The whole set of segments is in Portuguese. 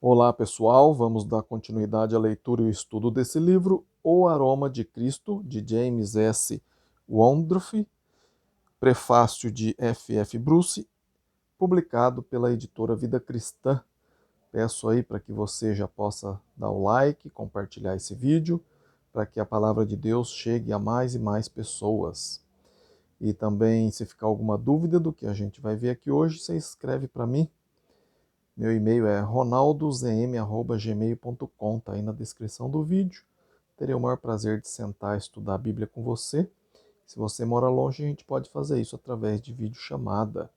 Olá pessoal, vamos dar continuidade à leitura e estudo desse livro, O Aroma de Cristo, de James S. Woodruff, prefácio de F. F. Bruce, publicado pela editora Vida Cristã. Peço aí para que você já possa dar o like, compartilhar esse vídeo, para que a palavra de Deus chegue a mais e mais pessoas. E também, se ficar alguma dúvida do que a gente vai ver aqui hoje, você escreve para mim. Meu e-mail é ronaldozm@gmail.com, tá aí na descrição do vídeo. Terei o maior prazer de sentar e estudar a Bíblia com você. Se você mora longe, a gente pode fazer isso através de videochamada.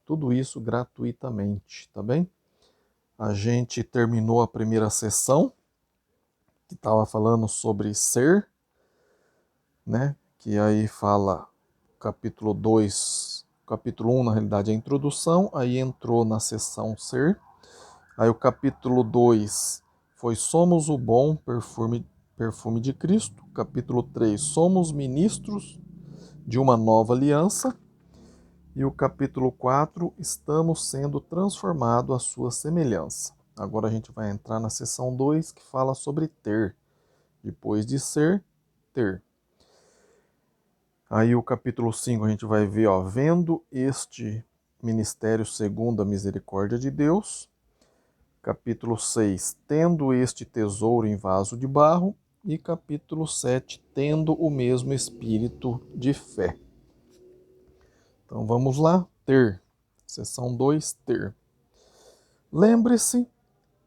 Tudo isso gratuitamente, tá bem? A gente terminou a primeira sessão, que estava falando sobre ser, né? Que aí fala capítulo 2, capítulo 1, na realidade, é a introdução, aí entrou na sessão ser. Aí o capítulo 2 foi Somos o Bom Perfume de Cristo. Capítulo 3, Somos Ministros de uma Nova Aliança. E o capítulo 4, Estamos sendo transformados à sua semelhança. Agora a gente vai entrar na seção 2, que fala sobre ter. Depois de ser, ter. Aí o capítulo 5 a gente vai ver, ó, vendo este ministério segundo a misericórdia de Deus. Capítulo 6, tendo este tesouro em vaso de barro. E capítulo 7, tendo o mesmo espírito de fé. Então vamos lá, ter. Seção 2, ter. Lembre-se,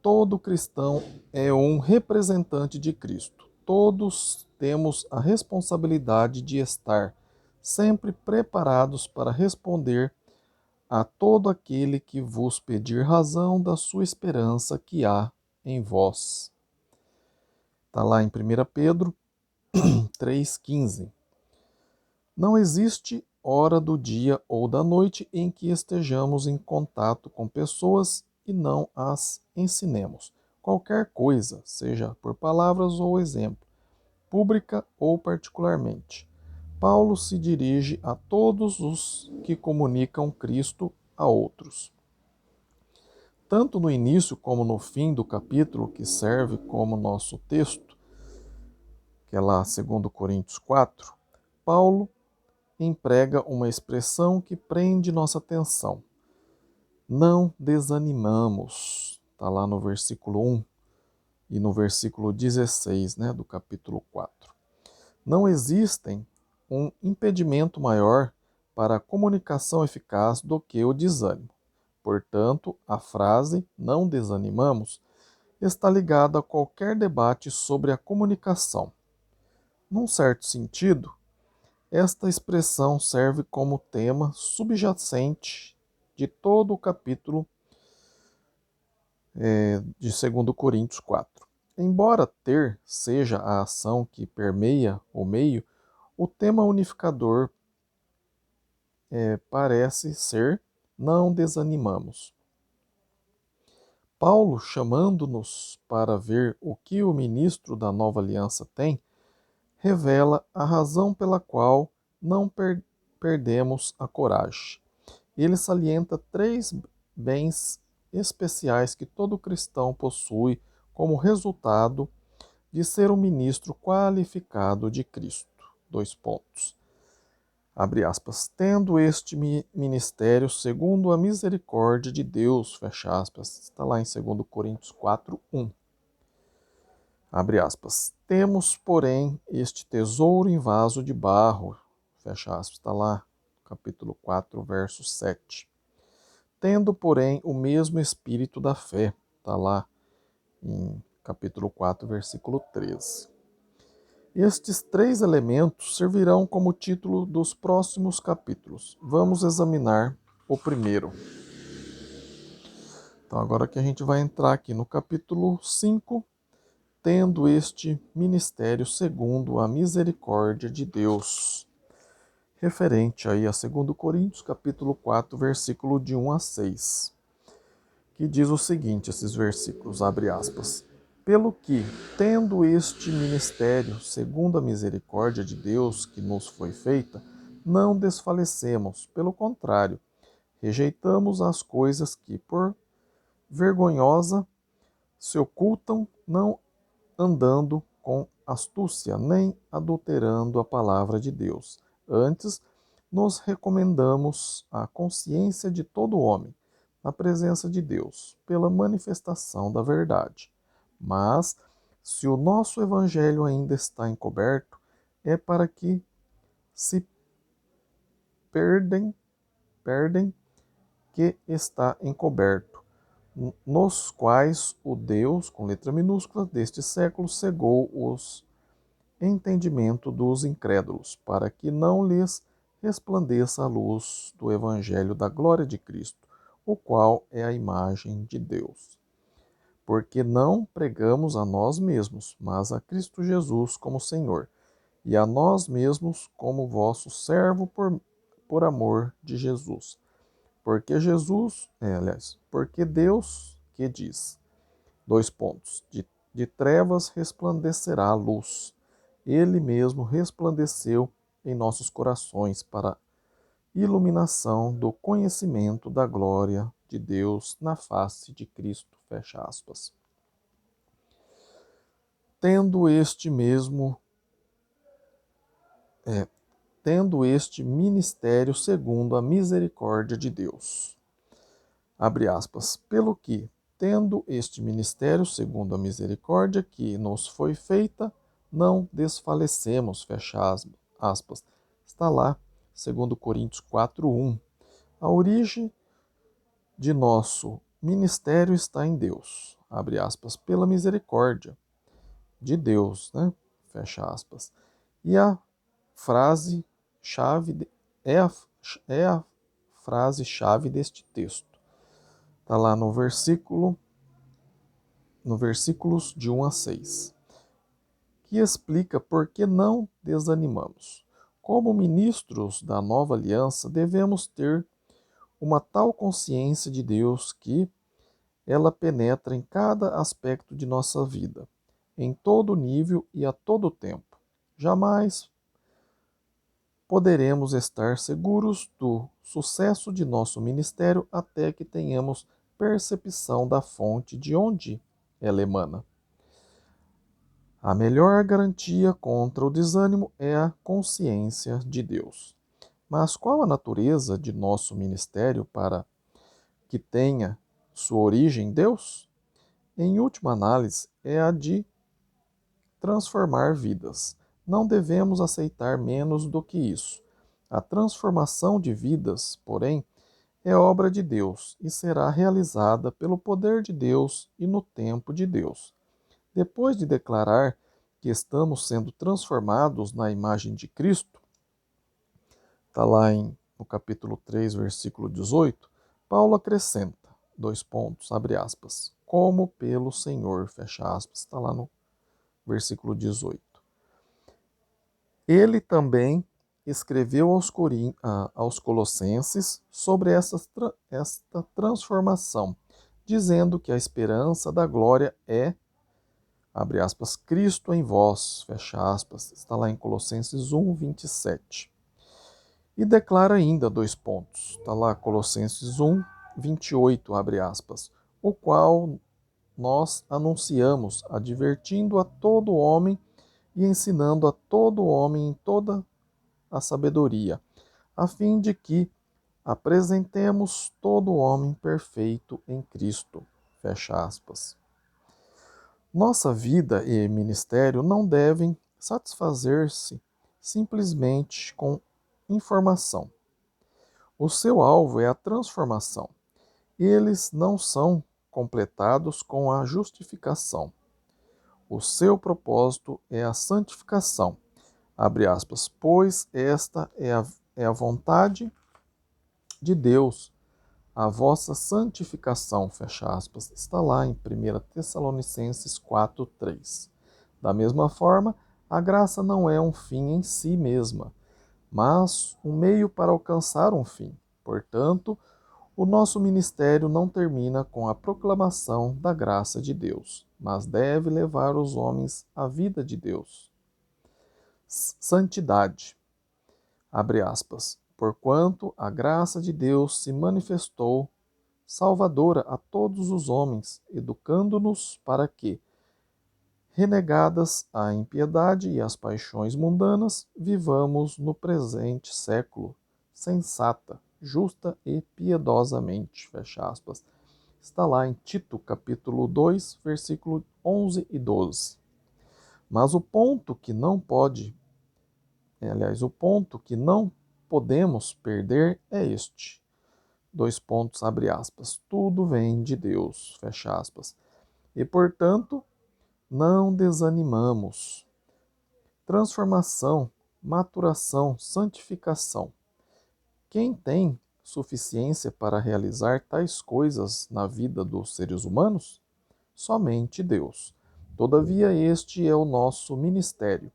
todo cristão é um representante de Cristo. Todos temos a responsabilidade de estar sempre preparados para responder a todo aquele que vos pedir razão da sua esperança que há em vós. Está lá em 1 Pedro 3,15. Não existe hora do dia ou da noite em que estejamos em contato com pessoas e não as ensinemos. Qualquer coisa, seja por palavras ou exemplo, pública ou particularmente. Paulo se dirige a todos os que comunicam Cristo a outros. Tanto no início como no fim do capítulo, que serve como nosso texto, que é lá 2 Coríntios 4, Paulo emprega uma expressão que prende nossa atenção. Não desanimamos. Está lá no versículo 1 e no versículo 16, né, do capítulo 4. Não existem um impedimento maior para a comunicação eficaz do que o desânimo. Portanto, a frase não desanimamos está ligada a qualquer debate sobre a comunicação. Num certo sentido, esta expressão serve como tema subjacente de todo o capítulo de 2 Coríntios 4. Embora ter seja a ação que permeia o meio, o tema unificador parece ser não desanimamos. Paulo, chamando-nos para ver o que o ministro da nova aliança tem, revela a razão pela qual não perdemos a coragem. Ele salienta 3 bens especiais que todo cristão possui como resultado de ser um ministro qualificado de Cristo. 2 pontos. Abre aspas. Tendo este ministério segundo a misericórdia de Deus, fecha aspas. Está lá em 2 Coríntios 4, 1. Abre aspas. Temos, porém, este tesouro em vaso de barro, fecha aspas. Está lá, capítulo 4, verso 7. Tendo, porém, o mesmo espírito da fé, está lá em capítulo 4, versículo 13. Estes 3 elementos servirão como título dos próximos capítulos. Vamos examinar o primeiro. Então, agora que a gente vai entrar aqui no capítulo 5, tendo este ministério segundo a misericórdia de Deus. Referente aí a 2 Coríntios, capítulo 4, versículo de 1 a 6. Que diz o seguinte, esses versículos, abre aspas. Pelo que, tendo este ministério, segundo a misericórdia de Deus que nos foi feita, não desfalecemos, pelo contrário, rejeitamos as coisas que, por vergonhosa, se ocultam, não andando com astúcia, nem adulterando a palavra de Deus. Antes, nos recomendamos à consciência de todo homem, na presença de Deus, pela manifestação da verdade. Mas, se o nosso evangelho ainda está encoberto, é para que se perdem que está encoberto, nos quais o Deus, com letra minúscula, deste século cegou os entendimento dos incrédulos, para que não lhes resplandeça a luz do evangelho da glória de Cristo, o qual é a imagem de Deus. Porque não pregamos a nós mesmos, mas a Cristo Jesus como Senhor, e a nós mesmos como vosso servo por amor de Jesus. Porque Deus que diz, dois pontos, de trevas resplandecerá a luz. Ele mesmo resplandeceu em nossos corações para iluminação do conhecimento da glória de Deus na face de Cristo. Fecha aspas. Tendo este mesmo, tendo este ministério segundo a misericórdia de Deus. Abre aspas. Pelo que, tendo este ministério segundo a misericórdia que nos foi feita, não desfalecemos, fecha aspas. Está lá, 2 Coríntios 4:1. A origem de nosso ministério está em Deus, abre aspas, pela misericórdia de Deus, né? Fecha aspas. E a frase chave é a frase chave deste texto. Está lá no versículos de 1 a 6, que explica por que não desanimamos. Como ministros da nova aliança, devemos ter uma tal consciência de Deus que ela penetra em cada aspecto de nossa vida, em todo nível e a todo tempo. Jamais poderemos estar seguros do sucesso de nosso ministério até que tenhamos percepção da fonte de onde ela emana. A melhor garantia contra o desânimo é a consciência de Deus. Mas qual a natureza de nosso ministério para que tenha sua origem em Deus? Em última análise, é a de transformar vidas. Não devemos aceitar menos do que isso. A transformação de vidas, porém, é obra de Deus e será realizada pelo poder de Deus e no tempo de Deus. Depois de declarar que estamos sendo transformados na imagem de Cristo, está lá no capítulo 3, versículo 18, Paulo acrescenta, dois pontos, abre aspas, como pelo Senhor, fecha aspas, está lá no versículo 18. Ele também escreveu aos Colossenses sobre esta transformação, dizendo que a esperança da glória é, abre aspas, Cristo em vós, fecha aspas, está lá em Colossenses 1, 27. E declara ainda dois pontos, está lá Colossenses 1, 28, abre aspas, o qual nós anunciamos, advertindo a todo homem e ensinando a todo homem em toda a sabedoria, a fim de que apresentemos todo homem perfeito em Cristo. Fecha aspas. Nossa vida e ministério não devem satisfazer-se simplesmente com informação. O seu alvo é a transformação. Eles não são completados com a justificação. O seu propósito é a santificação. Abre aspas, pois esta é a vontade de Deus, a vossa santificação, fecha aspas, está lá em 1 Tessalonicenses 4:3. Da mesma forma, a graça não é um fim em si mesma, mas um meio para alcançar um fim. Portanto, o nosso ministério não termina com a proclamação da graça de Deus, mas deve levar os homens à vida de Deus. Santidade, abre aspas, porquanto a graça de Deus se manifestou salvadora a todos os homens, educando-nos para que, renegadas a impiedade e as paixões mundanas, vivamos no presente século sensata, justa e piedosamente. Fecha aspas. Está lá em Tito, capítulo 2, versículo 11 e 12. Mas o ponto que não pode, o ponto que não podemos perder é este. Dois pontos, abre aspas. Tudo vem de Deus, fecha aspas. E, portanto, não desanimamos. Transformação, maturação, santificação. Quem tem suficiência para realizar tais coisas na vida dos seres humanos? Somente Deus. Todavia, este é o nosso ministério: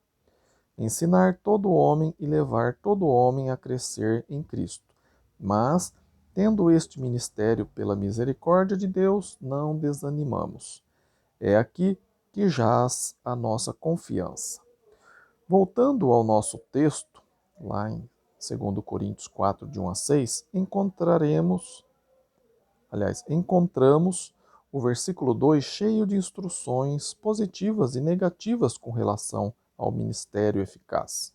ensinar todo homem e levar todo homem a crescer em Cristo. Mas, tendo este ministério pela misericórdia de Deus, não desanimamos. É aqui que jaz a nossa confiança. Voltando ao nosso texto, lá em 2 Coríntios 4, de 1 a 6, encontramos o versículo 2 cheio de instruções positivas e negativas com relação ao ministério eficaz.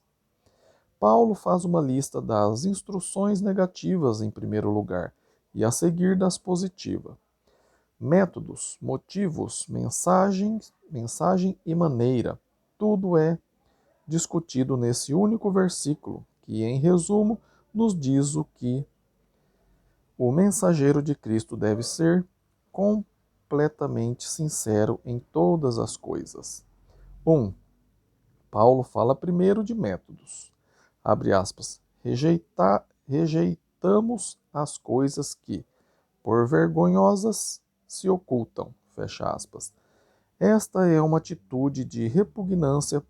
Paulo faz uma lista das instruções negativas em primeiro lugar e a seguir das positivas. Métodos, motivos, mensagem e maneira, tudo é discutido nesse único versículo, que, em resumo, nos diz o que o mensageiro de Cristo deve ser: completamente sincero em todas as coisas. 1. Paulo fala primeiro de métodos. Abre aspas. Rejeitamos as coisas que, por vergonhosas, se ocultam. Fecha aspas. Esta é uma atitude de repugnância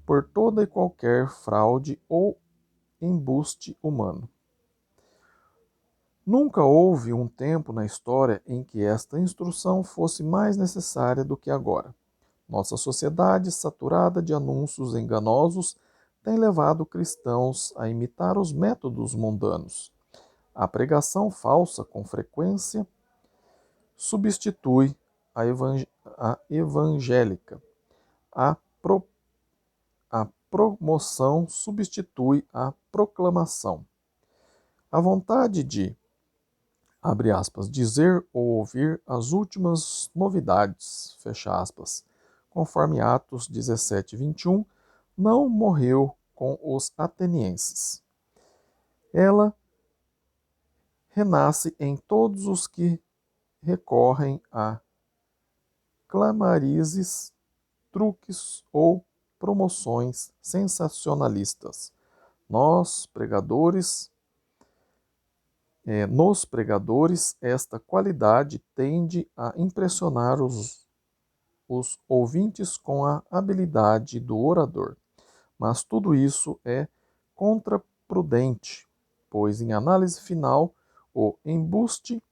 por toda e qualquer fraude ou embuste humano. Nunca houve um tempo na história em que esta instrução fosse mais necessária do que agora. Nossa sociedade, saturada de anúncios enganosos, tem levado cristãos a imitar os métodos mundanos. A pregação falsa, com frequência, substitui a evangélica. A promoção substitui a proclamação. A vontade de, abre aspas, dizer ou ouvir as últimas novidades, fecha aspas, conforme Atos 17, 21, não morreu com os atenienses. Ela renasce em todos os que recorrem a clamarizes, truques ou promoções sensacionalistas. Nos pregadores, esta qualidade tende a impressionar os ouvintes com a habilidade do orador. Mas tudo isso é contraprudente, pois, em análise final, o embuste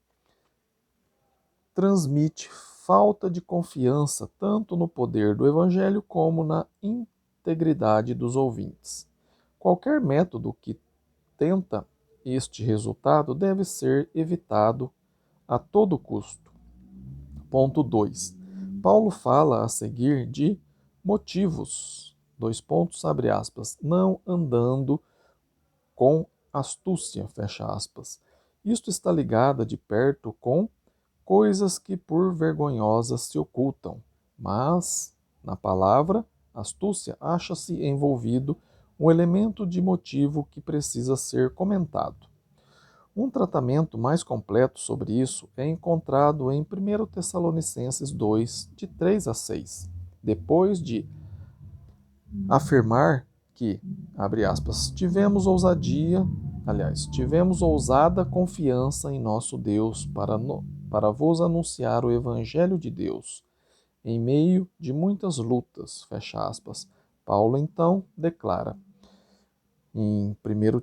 transmite falta de confiança tanto no poder do Evangelho como na integridade dos ouvintes. Qualquer método que tenta este resultado deve ser evitado a todo custo. Ponto 2. Paulo fala a seguir de motivos. Dois pontos, abre aspas, não andando com astúcia, fecha aspas. Isto está ligado de perto com coisas que por vergonhosas se ocultam, mas, na palavra astúcia, acha-se envolvido um elemento de motivo que precisa ser comentado. Um tratamento mais completo sobre isso é encontrado em 1 Tessalonicenses 2, de 3 a 6. Depois de afirmar que, abre aspas, tivemos ousada confiança em nosso Deus para vos anunciar o Evangelho de Deus, em meio de muitas lutas, fecha aspas. Paulo então declara em 1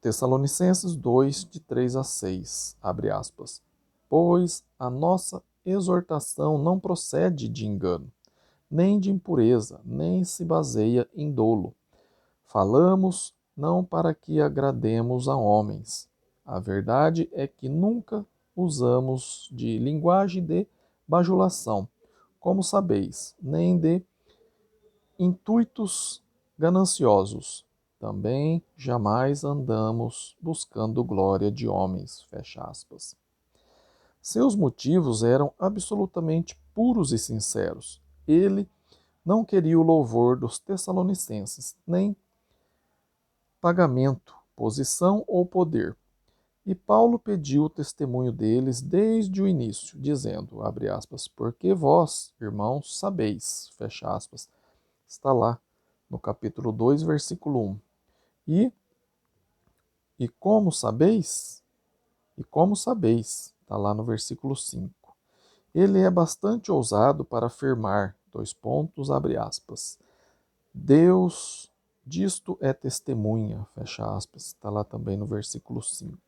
Tessalonicenses 2, de 3 a 6, abre aspas, pois a nossa exortação não procede de engano, nem de impureza, nem se baseia em dolo. Falamos não para que agrademos a homens. A verdade é que nunca usamos de linguagem de bajulação, como sabeis, nem de intuitos gananciosos. Também jamais andamos buscando glória de homens. Fecha aspas. Seus motivos eram absolutamente puros e sinceros. Ele não queria o louvor dos tessalonicenses, nem pagamento, posição ou poder. E Paulo pediu o testemunho deles desde o início, dizendo, abre aspas, porque vós, irmãos, sabeis, fecha aspas. Está lá no capítulo 2, versículo 1. E, e como sabeis? E como sabeis? Está lá no versículo 5. Ele é bastante ousado para afirmar, dois pontos, abre aspas, Deus disto é testemunha, fecha aspas, está lá também no versículo 5.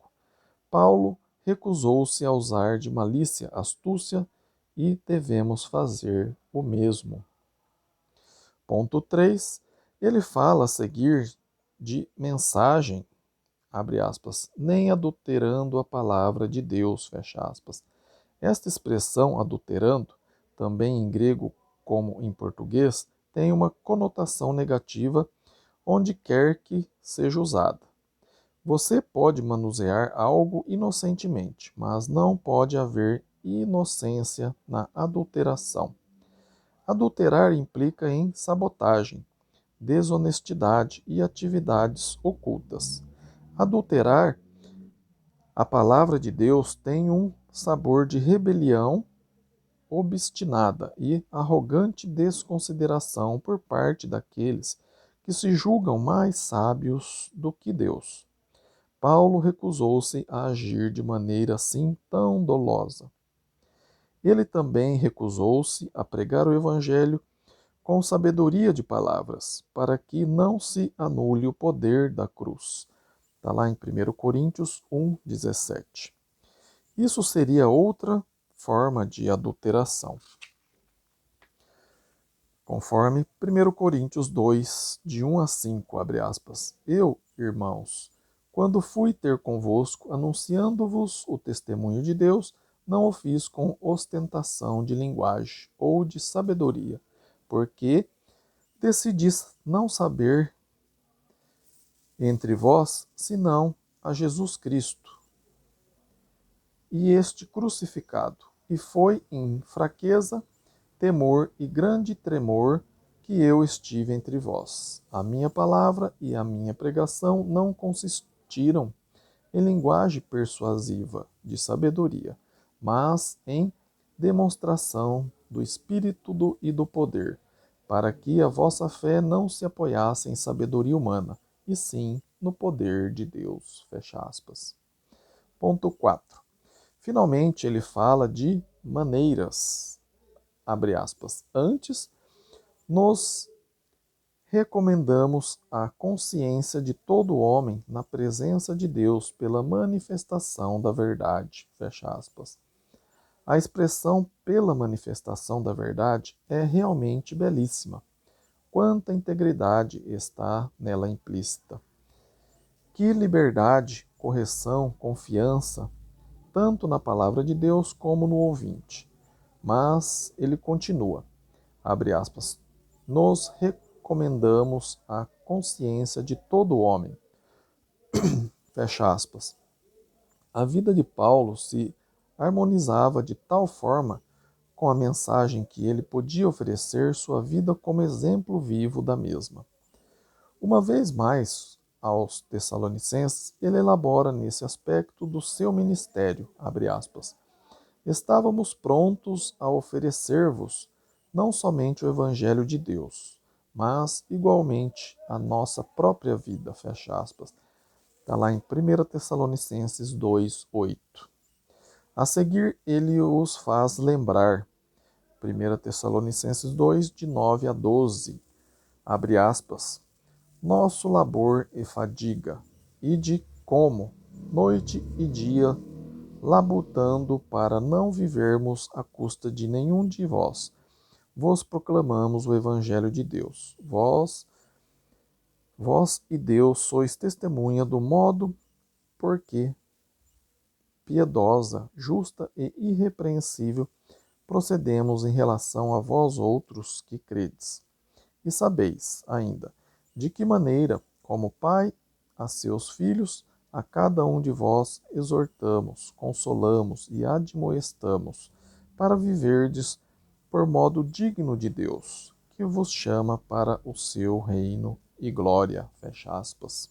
Paulo recusou-se a usar de malícia, astúcia, e devemos fazer o mesmo. Ponto 3. Ele fala a seguir de mensagem, abre aspas, nem adulterando a palavra de Deus, fecha aspas. Esta expressão adulterando, também em grego como em português, tem uma conotação negativa onde quer que seja usada. Você pode manusear algo inocentemente, mas não pode haver inocência na adulteração. Adulterar implica em sabotagem, desonestidade e atividades ocultas. Adulterar a palavra de Deus tem um sabor de rebelião obstinada e arrogante desconsideração por parte daqueles que se julgam mais sábios do que Deus. Paulo recusou-se a agir de maneira assim tão dolosa. Ele também recusou-se a pregar o evangelho com sabedoria de palavras, para que não se anule o poder da cruz. Está lá em 1 Coríntios 1,17. Isso seria outra forma de adulteração. Conforme 1 Coríntios 2, de 1 a 5, abre aspas. Eu, irmãos, quando fui ter convosco, anunciando-vos o testemunho de Deus, não o fiz com ostentação de linguagem ou de sabedoria, porque decidi não saber entre vós, senão a Jesus Cristo, e este crucificado. E foi em fraqueza, temor e grande tremor que eu estive entre vós. A minha palavra e a minha pregação não consistiram em linguagem persuasiva de sabedoria, mas em demonstração do Espírito e do poder, para que a vossa fé não se apoiasse em sabedoria humana, e sim no poder de Deus. Fecha aspas. Ponto 4. Finalmente, ele fala de maneiras, abre aspas. Antes, nos recomendamos a consciência de todo homem na presença de Deus pela manifestação da verdade, fecha aspas. A expressão pela manifestação da verdade é realmente belíssima. Quanta integridade está nela implícita. Que liberdade, correção, confiança, tanto na palavra de Deus como no ouvinte. Mas ele continua, abre aspas, nos recomendamos a consciência de todo homem, fecha aspas. A vida de Paulo se harmonizava de tal forma com a mensagem que ele podia oferecer sua vida como exemplo vivo da mesma. Uma vez mais, aos Tessalonicenses, ele elabora nesse aspecto do seu ministério, abre aspas, estávamos prontos a oferecer-vos não somente o Evangelho de Deus, mas igualmente a nossa própria vida, fecha aspas. Está lá em 1 Tessalonicenses 2:8. A seguir, ele os faz lembrar, 1 Tessalonicenses 2, de 9 a 12, abre aspas, nosso labor e fadiga, e de como, noite e dia, labutando para não vivermos à custa de nenhum de vós, vos proclamamos o Evangelho de Deus. Vós e Deus sois testemunha do modo por que piedosa, justa e irrepreensível procedemos em relação a vós outros que credes. E sabeis, ainda, de que maneira, como Pai a seus filhos, a cada um de vós exortamos, consolamos e admoestamos, para viverdes por modo digno de Deus, que vos chama para o seu reino e glória. Fecha aspas.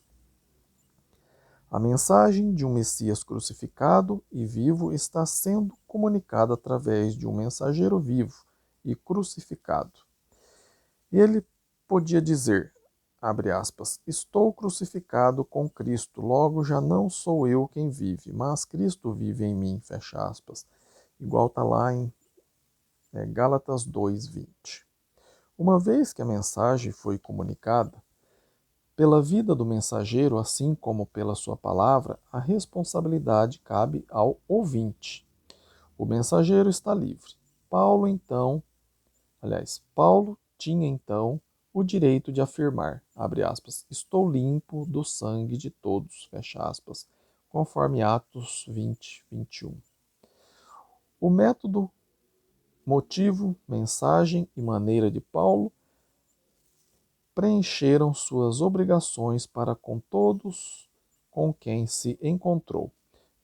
A mensagem de um Messias crucificado e vivo está sendo comunicada através de um mensageiro vivo e crucificado. Ele podia dizer, abre aspas, estou crucificado com Cristo, logo já não sou eu quem vive, mas Cristo vive em mim, fecha aspas. Igual está lá em Gálatas 2:20. Uma vez que a mensagem foi comunicada, pela vida do mensageiro, assim como pela sua palavra, a responsabilidade cabe ao ouvinte. O mensageiro está livre. Paulo tinha então o direito de afirmar, abre aspas, estou limpo do sangue de todos, fecha aspas, conforme Atos 20:21. O método, motivo, mensagem e maneira de Paulo preencheram suas obrigações para com todos com quem se encontrou.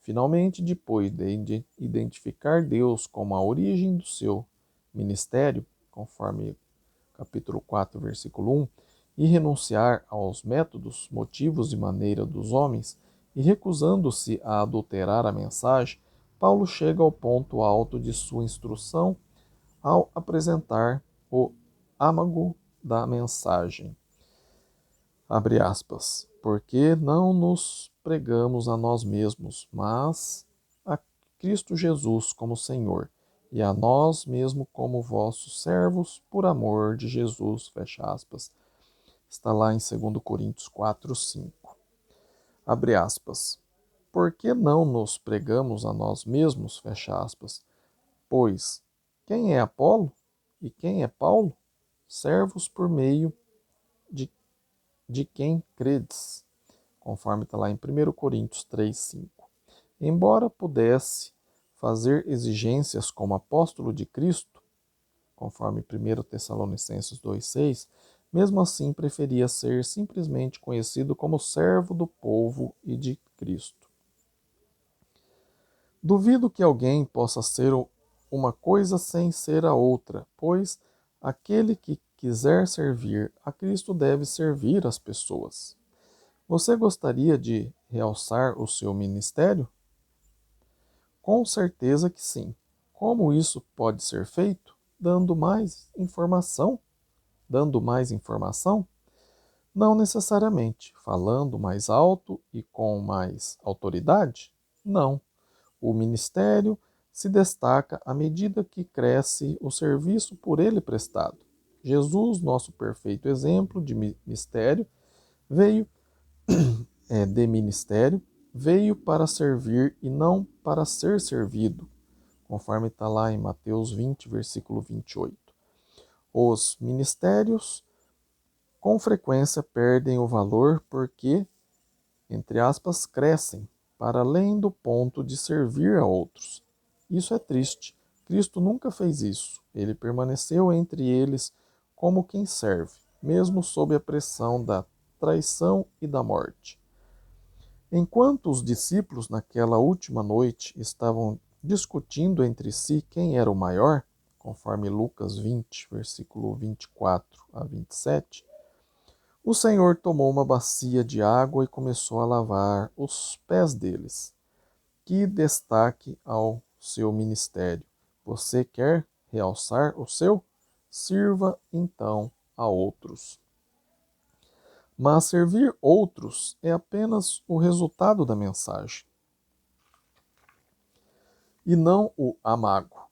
Finalmente, depois de identificar Deus como a origem do seu ministério, conforme capítulo 4, versículo 1, e renunciar aos métodos, motivos e maneira dos homens, e recusando-se a adulterar a mensagem, Paulo chega ao ponto alto de sua instrução ao apresentar o âmago da mensagem. Abre aspas, porque não nos pregamos a nós mesmos, mas a Cristo Jesus como Senhor, e a nós mesmos como vossos servos, por amor de Jesus, fecha aspas. Está lá em 2 Coríntios 4:5. Abre aspas, porque não nos pregamos a nós mesmos, fecha aspas, pois quem é Apolo e quem é Paulo? Servos por meio de quem credes, conforme está lá em 1 Coríntios 3:5. Embora pudesse fazer exigências como apóstolo de Cristo, conforme 1 Tessalonicenses 2:6, mesmo assim preferia ser simplesmente conhecido como servo do povo e de Cristo. Duvido que alguém possa ser uma coisa sem ser a outra, pois aquele que quiser servir a Cristo deve servir as pessoas. Você gostaria de realçar o seu ministério? Com certeza que sim. Como isso pode ser feito? Dando mais informação? Dando mais informação? Não necessariamente. Falando mais alto e com mais autoridade? Não. O ministério se destaca à medida que cresce o serviço por ele prestado. Jesus, nosso perfeito exemplo de mistério, veio de ministério, veio para servir e não para ser servido, conforme está lá em Mateus 20, versículo 28. Os ministérios com frequência perdem o valor porque, entre aspas, crescem para além do ponto de servir a outros. Isso é triste. Cristo nunca fez isso. Ele permaneceu entre eles como quem serve, mesmo sob a pressão da traição e da morte. Enquanto os discípulos naquela última noite estavam discutindo entre si quem era o maior, conforme Lucas 20, versículo 24 a 27, o Senhor tomou uma bacia de água e começou a lavar os pés deles. Que destaque ao seu ministério! Você quer realçar o seu? Sirva então a outros. Mas servir outros é apenas o resultado da mensagem e não o amago.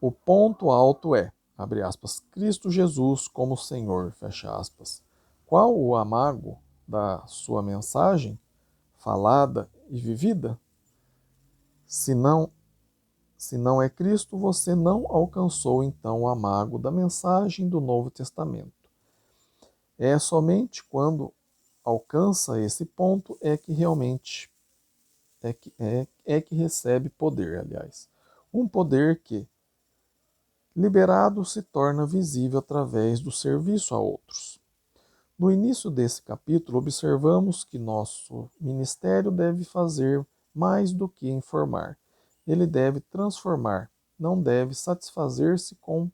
O ponto alto é, abre aspas, Cristo Jesus como Senhor, fecha aspas. Qual o amago da sua mensagem, falada e vivida? Se não é Cristo, você não alcançou então o amago da mensagem do Novo Testamento. É somente quando alcança esse ponto é que realmente é que recebe poder, aliás. Um poder que, liberado, se torna visível através do serviço a outros. No início desse capítulo, observamos que nosso ministério deve fazer mais do que informar. Ele deve transformar, não deve satisfazer-se com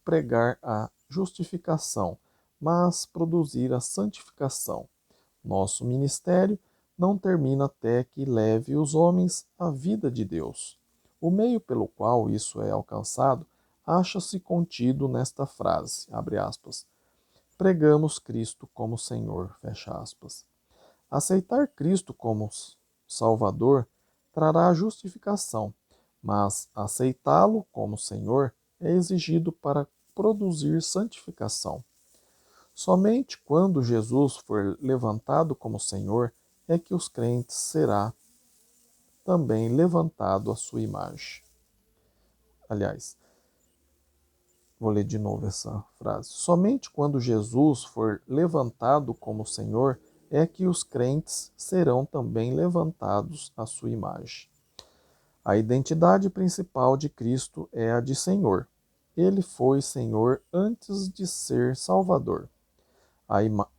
pregar a justificação, mas produzir a santificação. Nosso ministério não termina até que leve os homens à vida de Deus. O meio pelo qual isso é alcançado acha-se contido nesta frase, abre aspas, pregamos Cristo como Senhor, fecha aspas. Aceitar Cristo como Salvador trará justificação, mas aceitá-lo como Senhor é exigido para produzir santificação. Somente quando Jesus for levantado como Senhor é que os crentes será também levantado à sua imagem. Aliás, vou ler de novo essa frase. Somente quando Jesus for levantado como Senhor é que os crentes serão também levantados à sua imagem. A identidade principal de Cristo é a de Senhor. Ele foi Senhor antes de ser Salvador.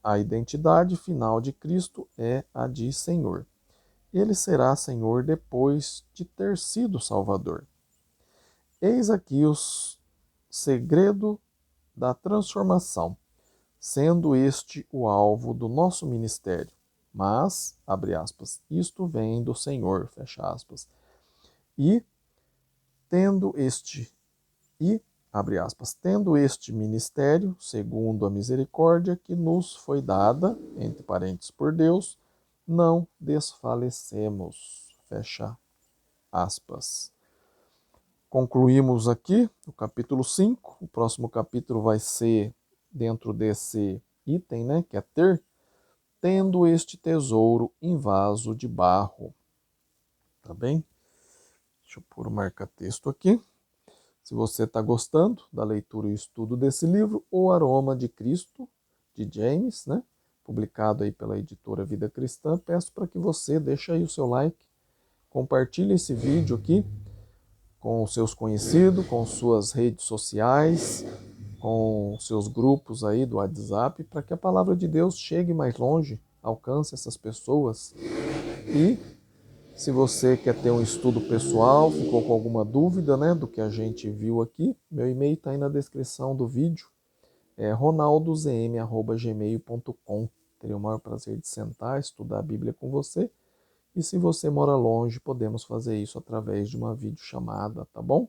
A identidade final de Cristo é a de Senhor. Ele será Senhor depois de ter sido Salvador. Eis aqui o segredo da transformação, sendo este o alvo do nosso ministério. Mas, abre aspas, isto vem do Senhor, fecha aspas. E tendo este tendo este ministério, segundo a misericórdia que nos foi dada, entre parênteses, por Deus, não desfalecemos, fecha aspas. Concluímos aqui o capítulo 5. O próximo capítulo vai ser dentro desse item, né, que é tendo este tesouro em vaso de barro. Tá bem? Deixa eu pôr o marca-texto aqui. Se você está gostando da leitura e estudo desse livro, O Aroma de Cristo, de James, né, publicado aí pela editora Vida Cristã, peço para que você deixe aí o seu like, compartilhe esse vídeo aqui com os seus conhecidos, com suas redes sociais, com seus grupos aí do WhatsApp, para que a palavra de Deus chegue mais longe, alcance essas pessoas. E se você quer ter um estudo pessoal, ficou com alguma dúvida, né, do que a gente viu aqui, meu e-mail está aí na descrição do vídeo, é ronaldozm@gmail.com. Teria o maior prazer de sentar, estudar a Bíblia com você. E se você mora longe, podemos fazer isso através de uma videochamada, tá bom?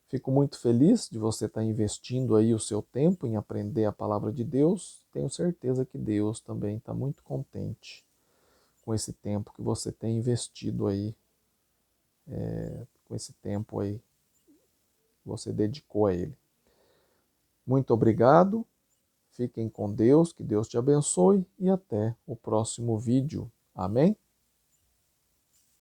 Fico muito feliz de você estar investindo aí o seu tempo em aprender a palavra de Deus. Tenho certeza que Deus também está muito contente com esse tempo que você tem investido aí, com esse tempo aí que você dedicou a Ele. Muito obrigado, fiquem com Deus, que Deus te abençoe e até o próximo vídeo. Amém?